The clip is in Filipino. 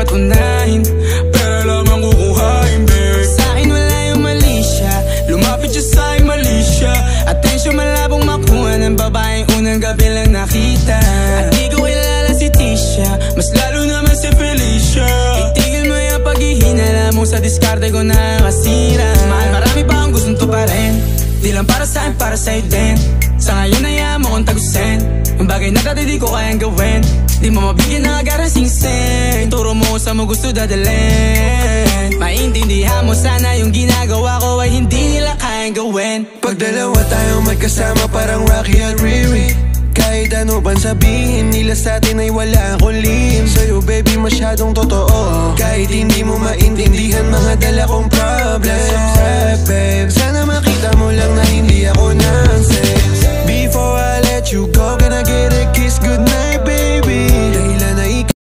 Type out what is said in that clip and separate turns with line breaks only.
dapat unahin, pero lamang kukuhain, babe. Sa'kin wala yung mali siya, lumapit siya sa'kin mali siya. Atensyon malabong makuha ng babaeng unang gabi lang nakita. At di ko kilala si Tisha, mas lalo naman si Felicia. Itigil mo yung paghihinala mo sa diskarte ko na masira. Mahal, marami pa ang gustong tuparin, di lang para sa'kin, para sa'yo din. Sa ngayon ayaw mo kong tagusin ang bagay na dati di ko kayang gawin. Di mo mabigyan ng agarang singsing, turo mo sa mo gusto dadalhin. Maintindihan mo sana yung ginagawa ko ay hindi nila kayang gawin.
Pag dalawa tayong magkasama parang Rocky at Riri, kahit ano bang sabihin nila sa'tin ay wala akong lihim. Sa'yo baby masyadong totoo, kahit hindi mo maintindihan mga dala kong problems. Babe, sana makita mo lang na hindi ako nonsense.